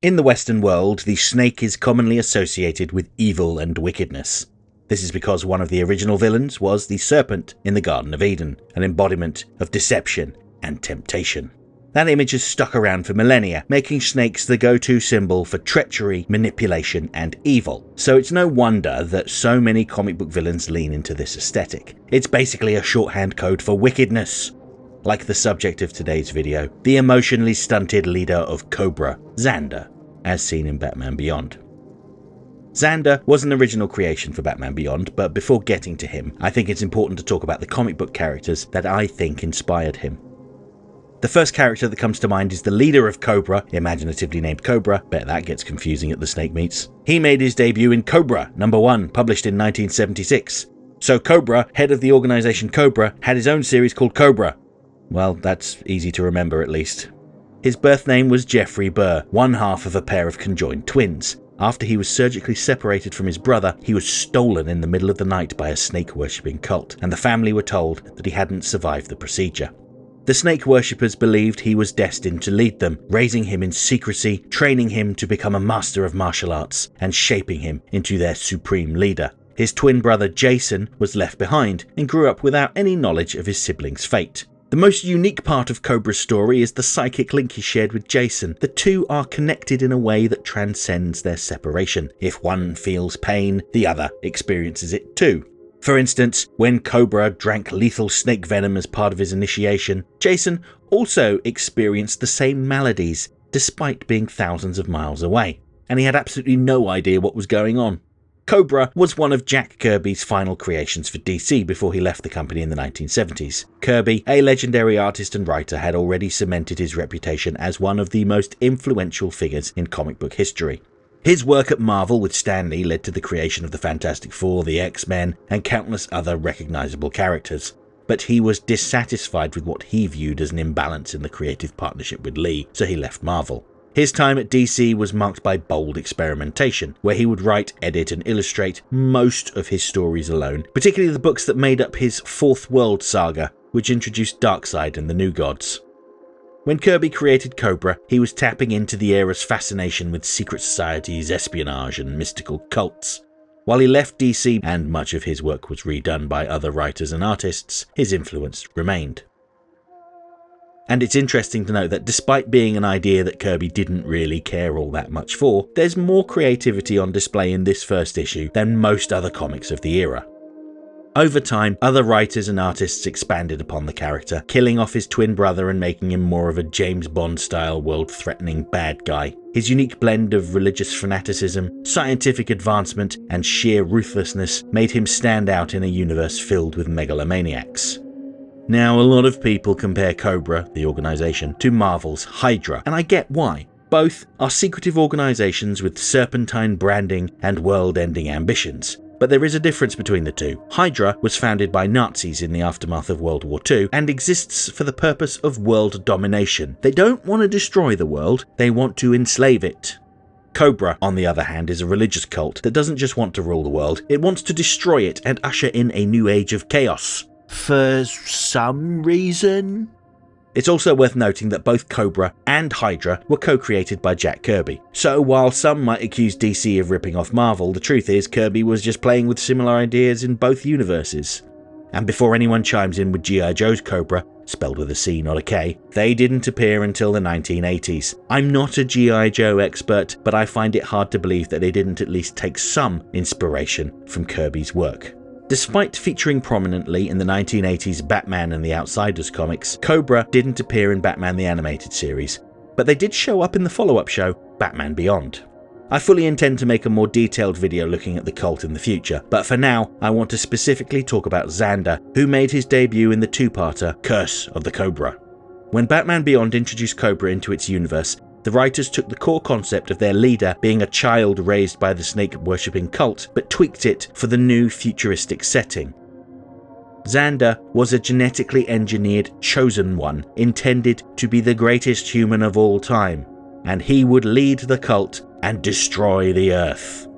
In the Western world, the snake is commonly associated with evil and wickedness. This is because one of the original villains was the serpent in the Garden of Eden, an embodiment of deception and temptation. That image has stuck around for millennia, making snakes the go-to symbol for treachery, manipulation, and evil. So it's no wonder that so many comic book villains lean into this aesthetic. It's basically a shorthand code for wickedness. Like the subject of today's video, the emotionally stunted leader of Cobra, Zander, as seen in Batman Beyond. Zander was an original creation for Batman Beyond, but before getting to him, I think it's important to talk about the comic book characters that I think inspired him. The first character that comes to mind is the leader of Cobra, imaginatively named Cobra. Bet that gets confusing at the snake meets. He made his debut in Cobra, #1, published in 1976. So Cobra, head of the organization Cobra, had his own series called Cobra. Well, that's easy to remember at least. His birth name was Jeffrey Burr, one half of a pair of conjoined twins. After he was surgically separated from his brother, he was stolen in the middle of the night by a snake-worshipping cult, and the family were told that he hadn't survived the procedure. The snake worshippers believed he was destined to lead them, raising him in secrecy, training him to become a master of martial arts, and shaping him into their supreme leader. His twin brother Jason was left behind and grew up without any knowledge of his siblings' fate. The most unique part of Cobra's story is the psychic link he shared with Jason. The two are connected in a way that transcends their separation. If one feels pain, the other experiences it too. For instance, when Cobra drank lethal snake venom as part of his initiation, Jason also experienced the same maladies, despite being thousands of miles away, and he had absolutely no idea what was going on. Cobra was one of Jack Kirby's final creations for DC before he left the company in the 1970s. Kirby, a legendary artist and writer, had already cemented his reputation as one of the most influential figures in comic book history. His work at Marvel with Stan Lee led to the creation of the Fantastic Four, the X-Men, and countless other recognizable characters. But he was dissatisfied with what he viewed as an imbalance in the creative partnership with Lee, so he left Marvel. His time at DC was marked by bold experimentation, where he would write, edit, and illustrate most of his stories alone, particularly the books that made up his Fourth World saga, which introduced Darkseid and the New Gods. When Kirby created Cobra, he was tapping into the era's fascination with secret societies, espionage, and mystical cults. While he left DC and much of his work was redone by other writers and artists, his influence remained. And it's interesting to note that despite being an idea that Kirby didn't really care all that much for, there's more creativity on display in this first issue than most other comics of the era. Over time, other writers and artists expanded upon the character, killing off his twin brother and making him more of a James Bond-style world-threatening bad guy. His unique blend of religious fanaticism, scientific advancement, and sheer ruthlessness made him stand out in a universe filled with megalomaniacs. Now, a lot of people compare Cobra, the organization, to Marvel's Hydra, and I get why. Both are secretive organizations with serpentine branding and world-ending ambitions. But there is a difference between the two. Hydra was founded by Nazis in the aftermath of World War II and exists for the purpose of world domination. They don't want to destroy the world, they want to enslave it. Cobra, on the other hand, is a religious cult that doesn't just want to rule the world, it wants to destroy it and usher in a new age of chaos. For some reason? It's also worth noting that both Cobra and Hydra were co-created by Jack Kirby. So while some might accuse DC of ripping off Marvel, the truth is Kirby was just playing with similar ideas in both universes. And before anyone chimes in with G.I. Joe's Cobra, spelled with a C not a K, they didn't appear until the 1980s. I'm not a G.I. Joe expert, but I find it hard to believe that they didn't at least take some inspiration from Kirby's work. Despite featuring prominently in the 1980s Batman and the Outsiders comics, Cobra didn't appear in Batman the Animated Series, but they did show up in the follow-up show, Batman Beyond. I fully intend to make a more detailed video looking at the cult in the future, but for now, I want to specifically talk about Zander, who made his debut in the two-parter Curse of the Cobra. When Batman Beyond introduced Cobra into its universe, the writers took the core concept of their leader being a child raised by the snake-worshipping cult, but tweaked it for the new futuristic setting. Zander was a genetically engineered chosen one, intended to be the greatest human of all time, and he would lead the cult and destroy the Earth.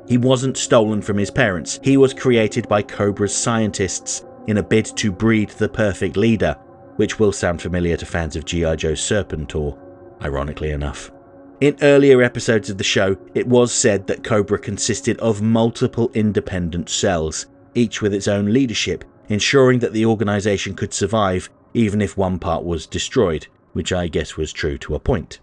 He wasn't stolen from his parents, he was created by Cobra's scientists in a bid to breed the perfect leader, which will sound familiar to fans of G.I. Joe's Serpentor, ironically enough. In earlier episodes of the show, it was said that Cobra consisted of multiple independent cells, each with its own leadership, ensuring that the organisation could survive even if one part was destroyed, which I guess was true to a point.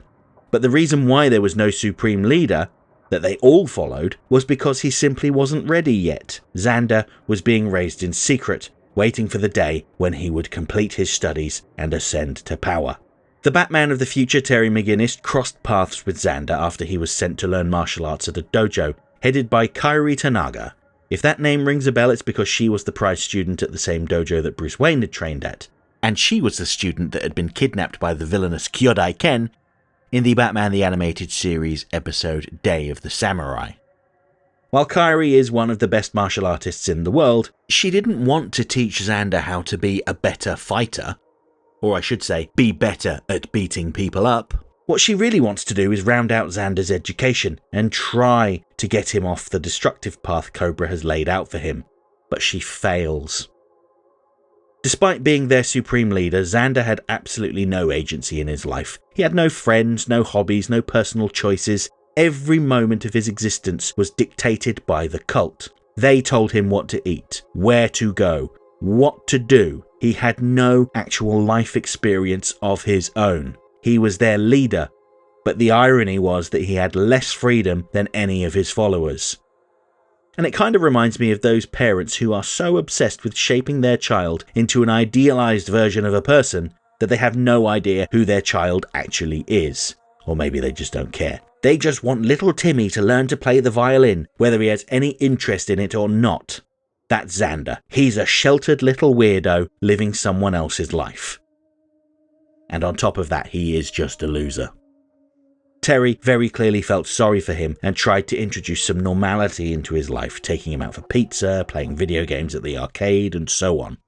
But the reason why there was no supreme leader that they all followed was because he simply wasn't ready yet. Zander was being raised in secret, waiting for the day when he would complete his studies and ascend to power. The Batman of the future, Terry McGinnis, crossed paths with Zander after he was sent to learn martial arts at a dojo, headed by Kairi Tanaga. If that name rings a bell, it's because she was the prize student at the same dojo that Bruce Wayne had trained at, and she was the student that had been kidnapped by the villainous Kyodai Ken in the Batman the Animated Series episode Day of the Samurai. While Kairi is one of the best martial artists in the world, she didn't want to teach Zander how to be a better fighter. Or I should say, be better at beating people up. What she really wants to do is round out Zander's education and try to get him off the destructive path Cobra has laid out for him. But she fails. Despite being their supreme leader, Zander had absolutely no agency in his life. He had no friends, no hobbies, no personal choices. Every moment of his existence was dictated by the cult. They told him what to eat, where to go, what to do. He had no actual life experience of his own. He was their leader, but the irony was that he had less freedom than any of his followers. And it kind of reminds me of those parents who are so obsessed with shaping their child into an idealized version of a person that they have no idea who their child actually is. Or maybe they just don't care. They just want little Timmy to learn to play the violin, whether he has any interest in it or not. That's Zander. He's a sheltered little weirdo living someone else's life. And on top of that, he is just a loser. Terry very clearly felt sorry for him and tried to introduce some normality into his life, taking him out for pizza, playing video games at the arcade, and so on.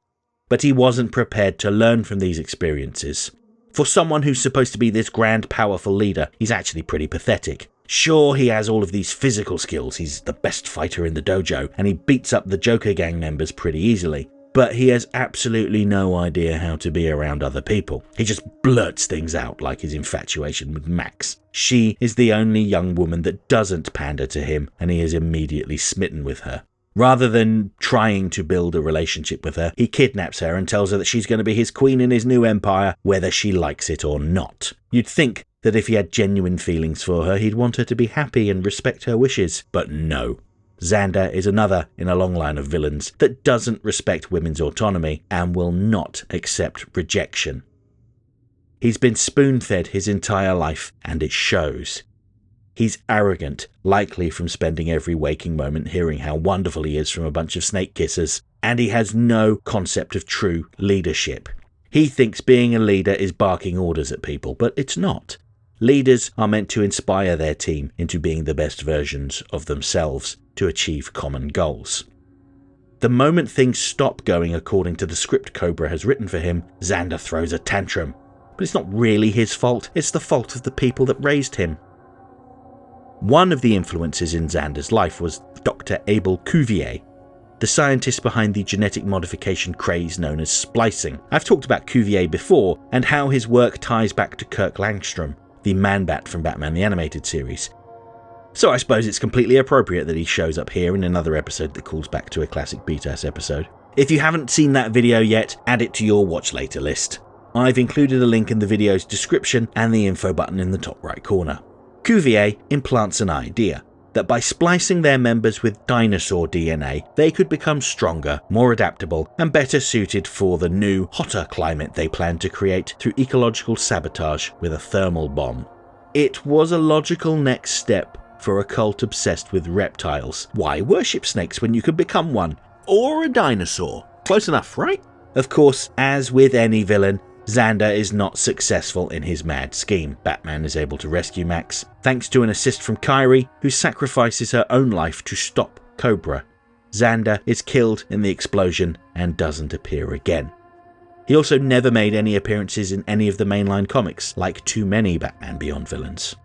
But he wasn't prepared to learn from these experiences. For someone who's supposed to be this grand, powerful leader, he's actually pretty pathetic. Sure, he has all of these physical skills, he's the best fighter in the dojo, and he beats up the Joker gang members pretty easily, but he has absolutely no idea how to be around other people. He just blurts things out, like his infatuation with Max. She is the only young woman that doesn't pander to him, and he is immediately smitten with her. Rather than trying to build a relationship with her, he kidnaps her and tells her that she's going to be his queen in his new empire, whether she likes it or not. You'd think that if he had genuine feelings for her, he'd want her to be happy and respect her wishes. But no. Zander is another in a long line of villains that doesn't respect women's autonomy and will not accept rejection. He's been spoon-fed his entire life, and it shows. He's arrogant, likely from spending every waking moment hearing how wonderful he is from a bunch of snake kissers, and he has no concept of true leadership. He thinks being a leader is barking orders at people, but it's not. Leaders are meant to inspire their team into being the best versions of themselves to achieve common goals. The moment things stop going according to the script Cobra has written for him, Zander throws a tantrum. But it's not really his fault, it's the fault of the people that raised him. One of the influences in Zander's life was Dr. Abel Cuvier, the scientist behind the genetic modification craze known as splicing. I've talked about Cuvier before, and how his work ties back to Kirk Langstrom, the Man-Bat from Batman the Animated Series. So I suppose it's completely appropriate that he shows up here in another episode that calls back to a classic Beat-Ass episode. If you haven't seen that video yet, add it to your watch later list. I've included a link in the video's description and the info button in the top right corner. Cuvier implants an idea that by splicing their members with dinosaur DNA, they could become stronger, more adaptable, and better suited for the new, hotter climate they plan to create through ecological sabotage with a thermal bomb. It was a logical next step for a cult obsessed with reptiles. Why worship snakes when you could become one? Or a dinosaur? Close enough, right? Of course, as with any villain, Zander is not successful in his mad scheme. Batman is able to rescue Max, thanks to an assist from Kairi, who sacrifices her own life to stop Cobra. Zander is killed in the explosion and doesn't appear again. He also never made any appearances in any of the mainline comics, like too many Batman Beyond villains.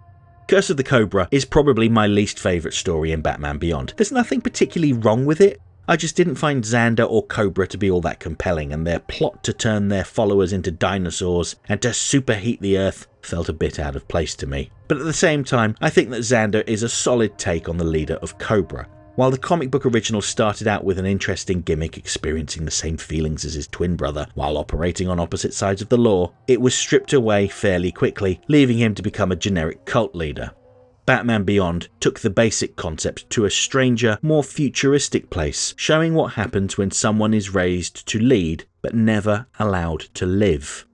Curse of the Cobra is probably my least favourite story in Batman Beyond. There's nothing particularly wrong with it, I just didn't find Zander or Cobra to be all that compelling, and their plot to turn their followers into dinosaurs and to superheat the Earth felt a bit out of place to me. But at the same time, I think that Zander is a solid take on the leader of Cobra. While the comic book original started out with an interesting gimmick, experiencing the same feelings as his twin brother while operating on opposite sides of the law, it was stripped away fairly quickly, leaving him to become a generic cult leader. Batman Beyond took the basic concept to a stranger, more futuristic place, showing what happens when someone is raised to lead but never allowed to live.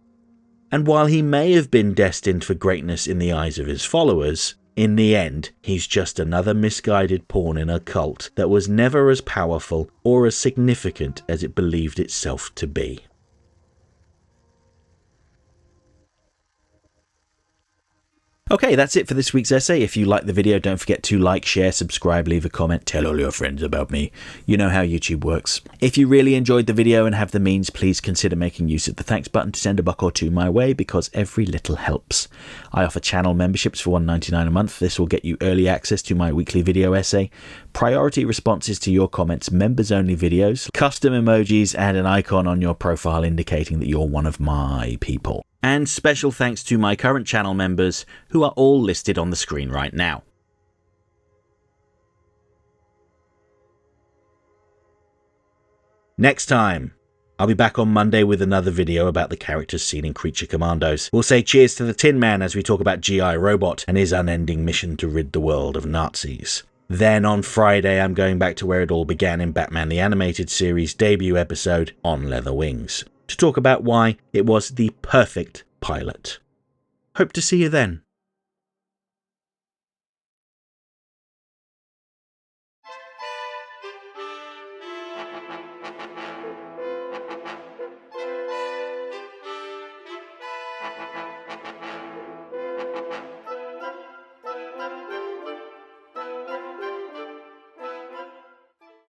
And while he may have been destined for greatness in the eyes of his followers, in the end, he's just another misguided pawn in a cult that was never as powerful or as significant as it believed itself to be. Okay, that's it for this week's essay. If you liked the video, don't forget to like, share, subscribe, leave a comment, tell all your friends about me. You know how YouTube works. If you really enjoyed the video and have the means, please consider making use of the thanks button to send a buck or two my way, because every little helps. I offer channel memberships for $1.99 a month. This will get you early access to my weekly video essay, priority responses to your comments, members-only videos, custom emojis, and an icon on your profile indicating that you're one of my people. And special thanks to my current channel members, who are all listed on the screen right now. Next time, I'll be back on Monday with another video about the characters seen in Creature Commandos. We'll say cheers to the Tin Man as we talk about G.I. Robot and his unending mission to rid the world of Nazis. Then on Friday, I'm going back to where it all began in Batman the Animated Series' debut episode, On Leather Wings, to talk about why it was the perfect pilot. Hope to see you then.